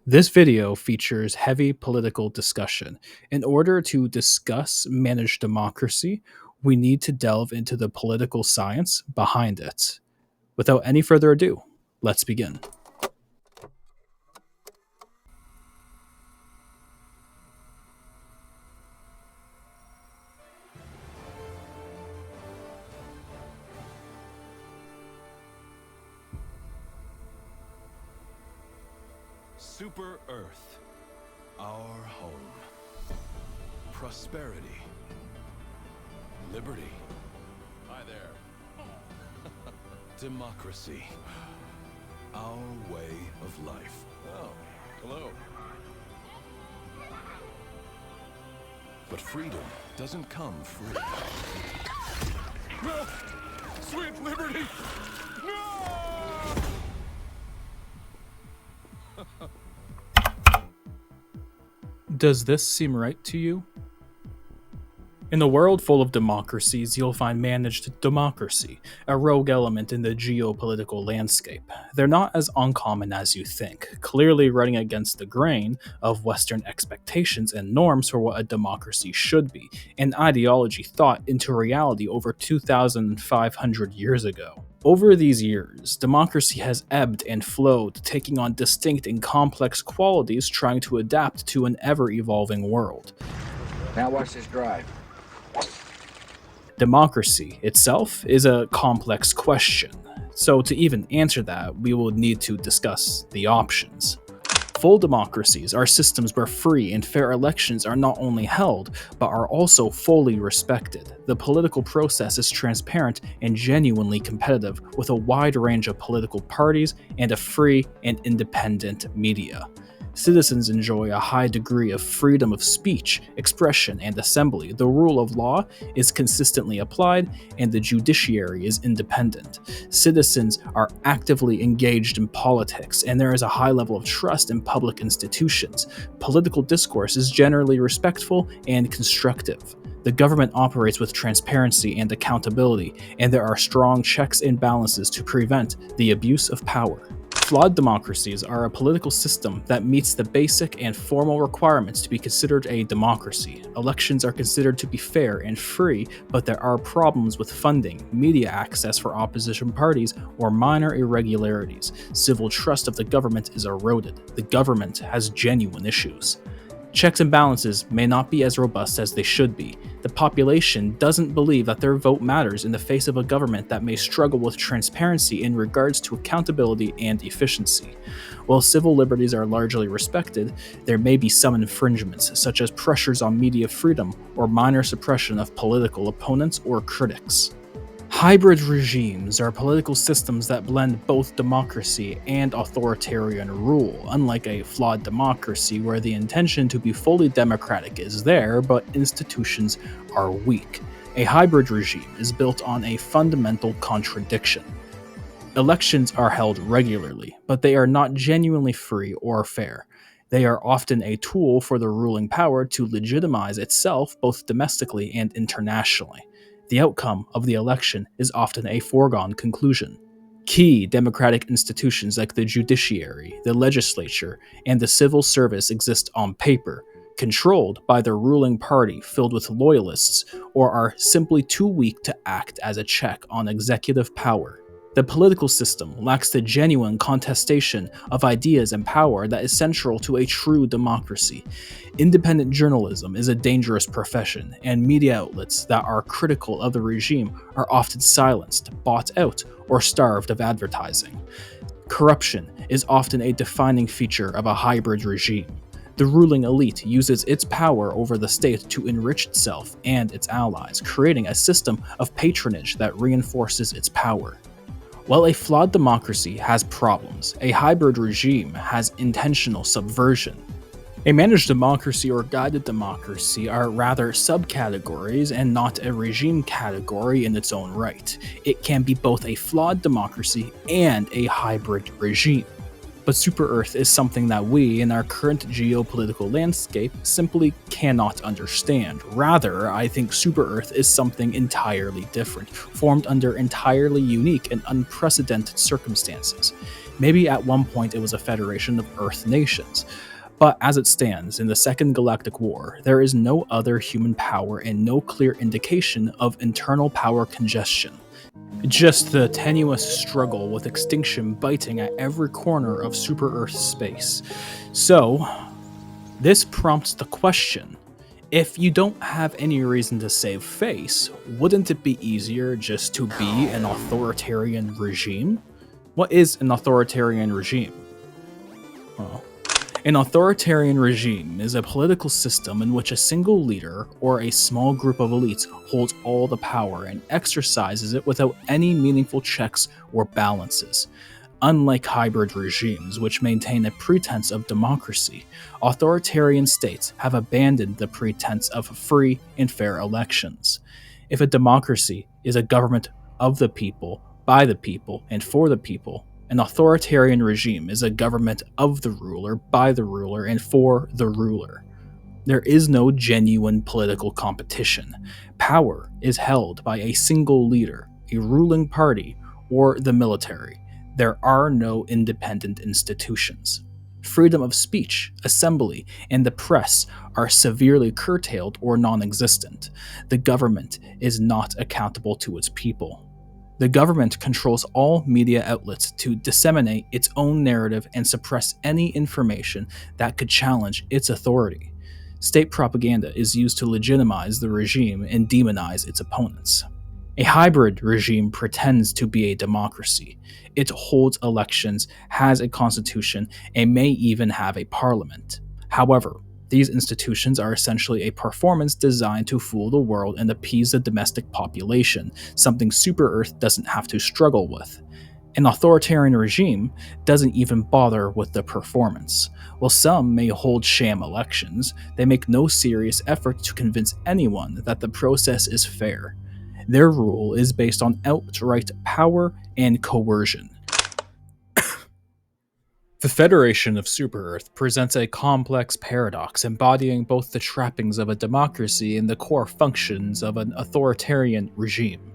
This video features heavy political discussion. In order to discuss managed democracy, we need to delve into the political science behind it. Without any further ado, let's begin. Super Earth, our home. Prosperity. Liberty. Hi there. Democracy. Our way of life. Oh, hello. But freedom doesn't come free. No! Sweet liberty! No! Does this seem right to you? In a world full of democracies, you'll find managed democracy, a rogue element in the geopolitical landscape. They're not as uncommon as you think, clearly running against the grain of Western expectations and norms for what a democracy should be, an ideology thought into reality over 2,500 years ago. Over these years, democracy has ebbed and flowed, taking on distinct and complex qualities, trying to adapt to an ever-evolving world. Now watch this drive. Democracy itself is a complex question, so to even answer that, we will need to discuss the options. Full democracies are systems where free and fair elections are not only held, but are also fully respected. The political process is transparent and genuinely competitive, with a wide range of political parties and a free and independent media. Citizens enjoy a high degree of freedom of speech, expression, and assembly. The rule of law is consistently applied, and the judiciary is independent. Citizens are actively engaged in politics, and there is a high level of trust in public institutions. Political discourse is generally respectful and constructive. The government operates with transparency and accountability, and there are strong checks and balances to prevent the abuse of power. Flawed democracies are a political system that meets the basic and formal requirements to be considered a democracy. Elections are considered to be fair and free, but there are problems with funding, media access for opposition parties, or minor irregularities. Civil trust of the government is eroded. The government has genuine issues. Checks and balances may not be as robust as they should be. The population doesn't believe that their vote matters in the face of a government that may struggle with transparency in regards to accountability and efficiency. While civil liberties are largely respected, there may be some infringements, such as pressures on media freedom or minor suppression of political opponents or critics. Hybrid regimes are political systems that blend both democracy and authoritarian rule, unlike a flawed democracy where the intention to be fully democratic is there, but institutions are weak. A hybrid regime is built on a fundamental contradiction. Elections are held regularly, but they are not genuinely free or fair. They are often a tool for the ruling power to legitimize itself both domestically and internationally. The outcome of the election is often a foregone conclusion. Key democratic institutions like the judiciary, the legislature, and the civil service exist on paper, controlled by the ruling party filled with loyalists, or are simply too weak to act as a check on executive power. The political system lacks the genuine contestation of ideas and power that is central to a true democracy. Independent journalism is a dangerous profession, and media outlets that are critical of the regime are often silenced, bought out, or starved of advertising. Corruption is often a defining feature of a hybrid regime. The ruling elite uses its power over the state to enrich itself and its allies, creating a system of patronage that reinforces its power. While a flawed democracy has problems, a hybrid regime has intentional subversion. A managed democracy or guided democracy are rather subcategories and not a regime category in its own right. It can be both a flawed democracy and a hybrid regime. But Super Earth is something that we, in our current geopolitical landscape, simply cannot understand. Rather, I think Super Earth is something entirely different, formed under entirely unique and unprecedented circumstances. Maybe at one point it was a federation of Earth nations. But as it stands, in the Second Galactic War, there is no other human power and no clear indication of internal power congestion. Just the tenuous struggle with extinction biting at every corner of Super Earth space. So, this prompts the question, if you don't have any reason to save face, wouldn't it be easier just to be an authoritarian regime? What is an authoritarian regime? Well, an authoritarian regime is a political system in which a single leader or a small group of elites holds all the power and exercises it without any meaningful checks or balances. Unlike hybrid regimes, which maintain a pretense of democracy, authoritarian states have abandoned the pretense of free and fair elections. If a democracy is a government of the people, by the people, and for the people, an authoritarian regime is a government of the ruler, by the ruler, and for the ruler. There is no genuine political competition. Power is held by a single leader, a ruling party, or the military. There are no independent institutions. Freedom of speech, assembly, and the press are severely curtailed or non-existent. The government is not accountable to its people. The government controls all media outlets to disseminate its own narrative and suppress any information that could challenge its authority. State propaganda is used to legitimize the regime and demonize its opponents. A hybrid regime pretends to be a democracy. It holds elections, has a constitution, and may even have a parliament. However, these institutions are essentially a performance designed to fool the world and appease the domestic population, something Super Earth doesn't have to struggle with. An authoritarian regime doesn't even bother with the performance. While some may hold sham elections, they make no serious effort to convince anyone that the process is fair. Their rule is based on outright power and coercion. The Federation of Super Earth presents a complex paradox embodying both the trappings of a democracy and the core functions of an authoritarian regime.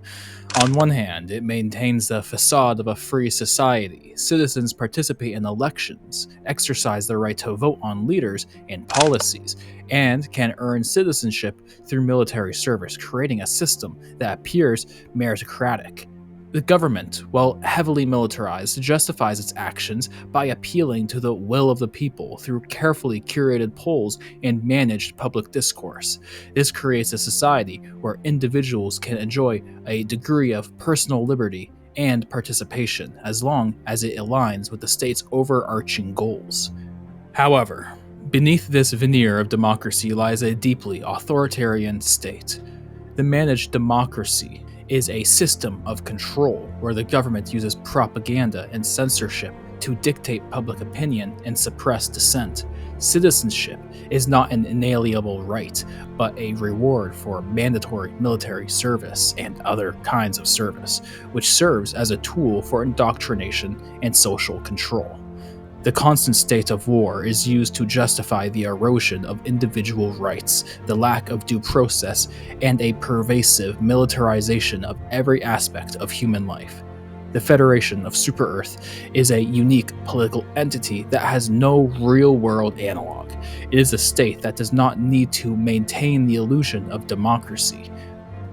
On one hand, it maintains the facade of a free society. Citizens participate in elections, exercise their right to vote on leaders and policies, and can earn citizenship through military service, creating a system that appears meritocratic. The government, while heavily militarized, justifies its actions by appealing to the will of the people through carefully curated polls and managed public discourse. This creates a society where individuals can enjoy a degree of personal liberty and participation as long as it aligns with the state's overarching goals. However, beneath this veneer of democracy lies a deeply authoritarian state. The managed democracy is a system of control where the government uses propaganda and censorship to dictate public opinion and suppress dissent. Citizenship is not an inalienable right, but a reward for mandatory military service and other kinds of service, which serves as a tool for indoctrination and social control. The constant state of war is used to justify the erosion of individual rights, the lack of due process, and a pervasive militarization of every aspect of human life. The Federation of Super Earth is a unique political entity that has no real-world analog. It is a state that does not need to maintain the illusion of democracy,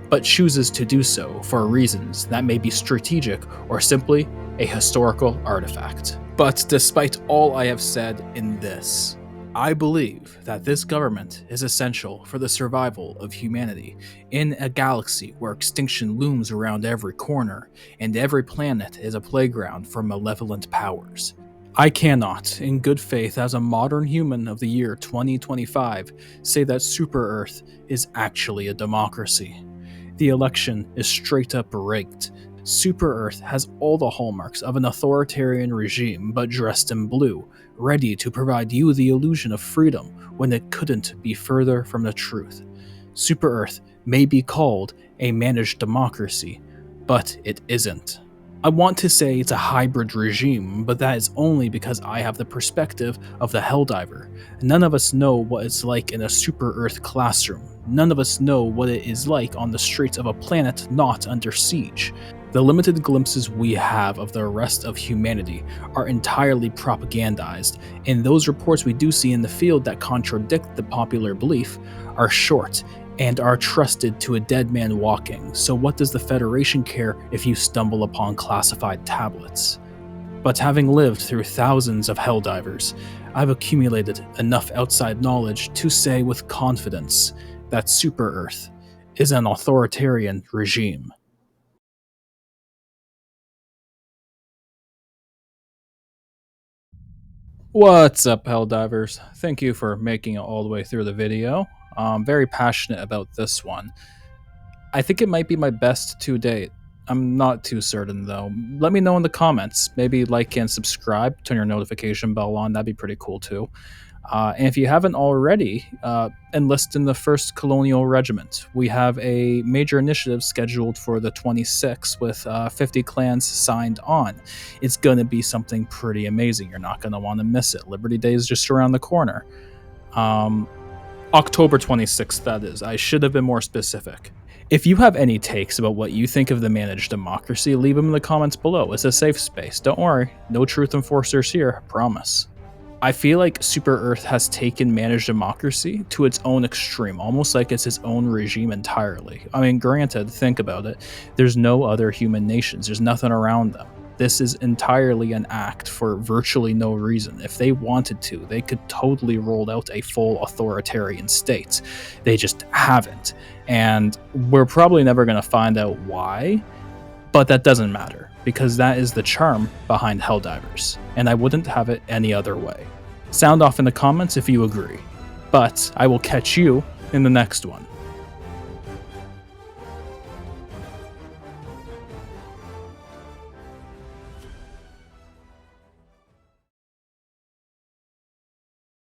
but chooses to do so for reasons that may be strategic or simply a historical artifact. But despite all I have said in this, I believe that this government is essential for the survival of humanity in a galaxy where extinction looms around every corner and every planet is a playground for malevolent powers. I cannot, in good faith as a modern human of the year 2025, say that Super Earth is actually a democracy. The election is straight up rigged. Super Earth has all the hallmarks of an authoritarian regime but dressed in blue, ready to provide you the illusion of freedom when it couldn't be further from the truth. Super Earth may be called a managed democracy, but it isn't. I want to say it's a hybrid regime, but that is only because I have the perspective of the Helldiver. None of us know what it's like in a Super Earth classroom. None of us know what it is like on the streets of a planet not under siege. The limited glimpses we have of the rest of humanity are entirely propagandized, and those reports we do see in the field that contradict the popular belief are short and are trusted to a dead man walking. So what does the Federation care if you stumble upon classified tablets? But having lived through thousands of Helldivers, I've accumulated enough outside knowledge to say with confidence that Super Earth is an authoritarian regime. What's up, Helldivers? Thank you for making it all the way through the video. I'm very passionate about this one. I think it might be my best to date. I'm not too certain though. Let me know in the comments. Maybe like and subscribe, turn your notification bell on, that'd be pretty cool too. And if you haven't already, enlist in the 1st Colonial Regiment. We have a major initiative scheduled for the 26th with 50 clans signed on. It's going to be something pretty amazing. You're not going to want to miss it. Liberty Day is just around the corner. October 26th, that is. I should have been more specific. If you have any takes about what you think of the managed democracy, leave them in the comments below. It's a safe space. Don't worry, no truth enforcers here, I promise. I feel like Super Earth has taken managed democracy to its own extreme, almost like it's its own regime entirely. I mean, granted, think about it. There's no other human nations. There's nothing around them. This is entirely an act for virtually no reason. If they wanted to, they could totally roll out a full authoritarian state. They just haven't. And we're probably never going to find out why, but that doesn't matter, because that is the charm behind Helldivers, and I wouldn't have it any other way. Sound off in the comments if you agree. But I will catch you in the next one.